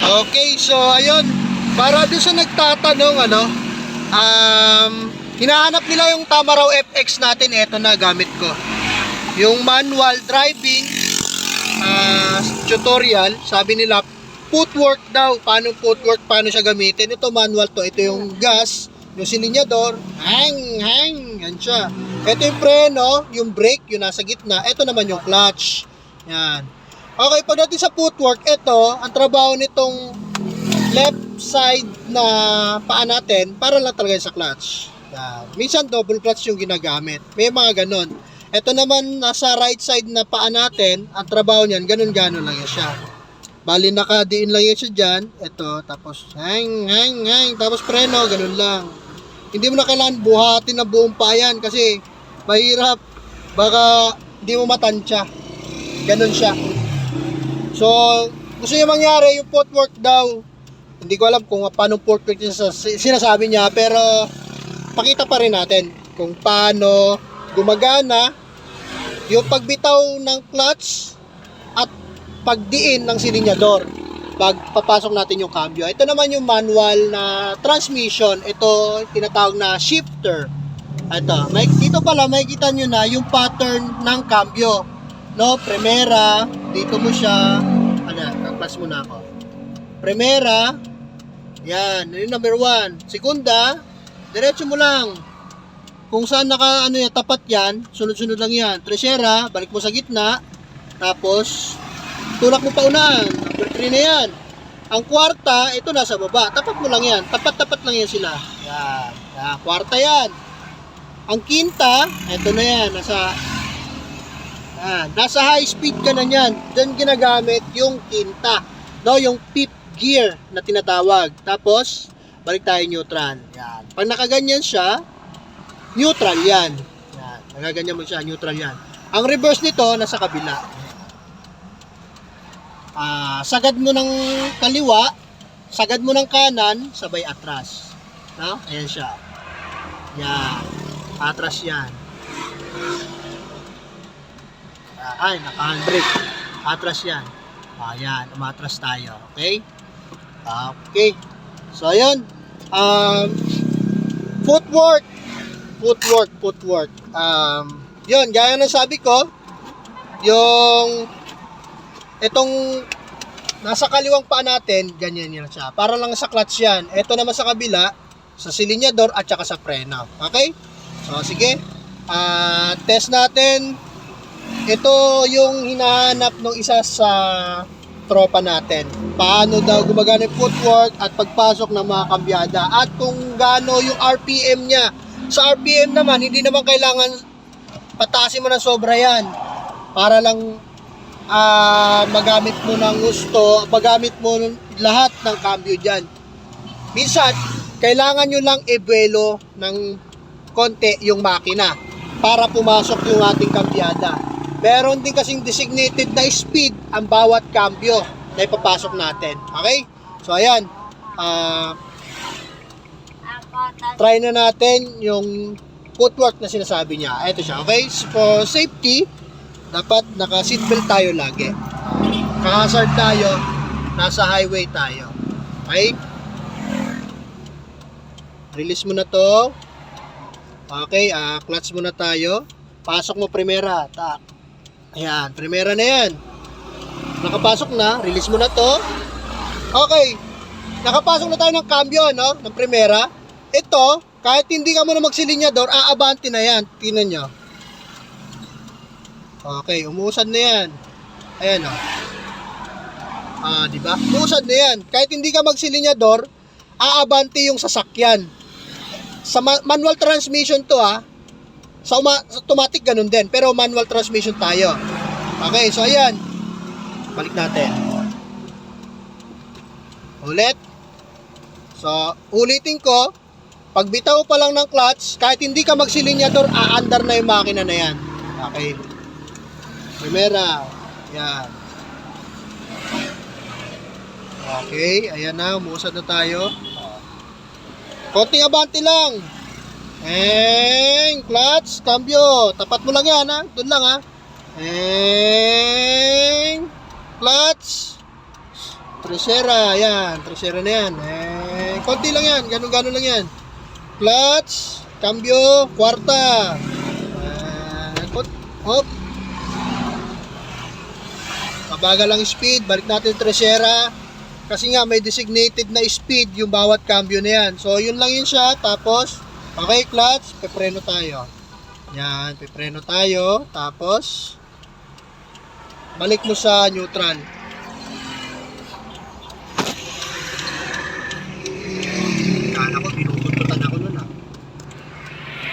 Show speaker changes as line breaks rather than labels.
Okay, so ayun, para doon sa nagtatanong hinahanap nila yung Tamaraw FX natin. Eto na, gamit ko yung manual driving tutorial. Sabi nila footwork daw, paano footwork, paano siya gamitin. Ito manual to, ito yung gas, yung silinyador, yan siya. Ito yung preno, yung brake, yung nasa gitna. Ito naman yung clutch, yan. Okay, pagdating sa footwork, ito, ang trabaho nitong left side na paa natin, para lang talaga sa clutch. Yan. Minsan double clutch yung ginagamit. May mga ganon. Ito naman, nasa right side na paa natin, ang trabaho niyan, ganon-ganon lang yan siya. Bali, nakadiin lang yan siya dyan. Ito, tapos, tapos preno, ganon lang. Hindi mo na kailangan buhatin na buong paa yan, kasi mahirap. Baka hindi mo matansya. Ganon siya. So, gusto niya mangyari, yung footwork daw, hindi ko alam kung paano footwork yung sinasabi niya, pero pakita pa rin natin kung paano gumagana yung pagbitaw ng clutch at pagdiin ng silinyador pag papasok natin yung cambio. Ito naman yung manual na transmission. Ito tinatawag na shifter. Ito, dito pala makikita nyo na yung pattern ng cambio. No, primera, dito mo siya, kaklas muna ako. Primera, yan, yun number 1. Segunda, diretso mo lang. Kung saan tapat yan, sunod-sunod lang yan. Tercera, balik mo sa gitna, tapos, tulak mo pa unahan. Number 3 na yan. Ang kwarta, ito nasa baba, tapat mo lang yan. Tapat-tapat lang yan sila. Yan, kwarta yan. Ang quinta, ito na yan, nasa high speed ka na yan. Diyan ginagamit yung quinta, no, yung fifth gear na tinatawag. Tapos balik tayo neutral. Yan. Pag nakaganyan siya, neutral yan. Yan. Nakaganyan mo siya, neutral yan. Ang reverse nito nasa kabila. Sagad mo ng kaliwa, sagad mo ng kanan, sabay atras. No? Ayan siya. Yan. Atras yan. Naka-handbrake. Atras yan. Ayan, umatras tayo. Okay? Okay. So, ayun. Footwork. Yun, gaya ng sabi ko, itong nasa kaliwang paa natin, ganyan yan siya. Para lang sa clutch yan. Ito naman sa kabila, sa silinyador at saka sa preno. Okay? So, sige. Test natin. Ito yung hinahanap ng isa sa tropa natin. Paano daw gumagana yung footwork at pagpasok ng mga kambyada at kung gaano yung RPM niya. Sa RPM naman, hindi naman kailangan patasin mo ng sobra yan. Para lang magamit mo ng gusto, magamit mo lahat ng cambio dyan. Minsan, kailangan nyo lang i-buelo ng konti yung makina para pumasok yung ating kambyada. Meron din kasing designated na speed ang bawat cambio na ipapasok natin. Okay? So, ayan. Try na natin yung footwork na sinasabi niya. Ito siya. Okay? For safety, dapat naka-seatbelt tayo lagi. Kahazard tayo. Nasa highway tayo. Okay? Release mo na to. Okay, clutch muna tayo. Pasok mo primera. Tak. Ayan, primera na yan. Nakapasok na, release mo na to. Okay. Nakapasok na tayo ng cambio, no? Ng primera. Ito, kahit hindi ka muna magsilinyador, aabante na yan. Tingnan nyo. Okay, umuusad na yan. Ayan, diba? Umuusad na yan. Kahit hindi ka magsilinyador, aabante yung sasakyan. Sa manual transmission to, sa automatic ganun din, pero manual transmission tayo. Okay, so ayan. Balik natin. Ulit. So, ulitin ko. Pag bitaw pa lang ng clutch, kahit hindi ka magsilinyador, aandar na yung makina na yan. Okay. Primera. Yan. Okay, ayan na. Umusad na tayo. Konting abante lang. Clutch, cambio. Tapat mo lang yan, doon lang, clutch. Tercera, yan. Tercera na yan. Konti lang yan. Ganun-ganun lang yan. Clutch, cambio, kwarta. Hop. Mabagal lang speed. Balik natin yung tercera. Kasi nga may designated na speed yung bawat cambio na yan. So yun lang yun siya. Tapos, okay, clutch, pepreno tayo. Yan, pepreno tayo. Tapos, balik mo sa neutral.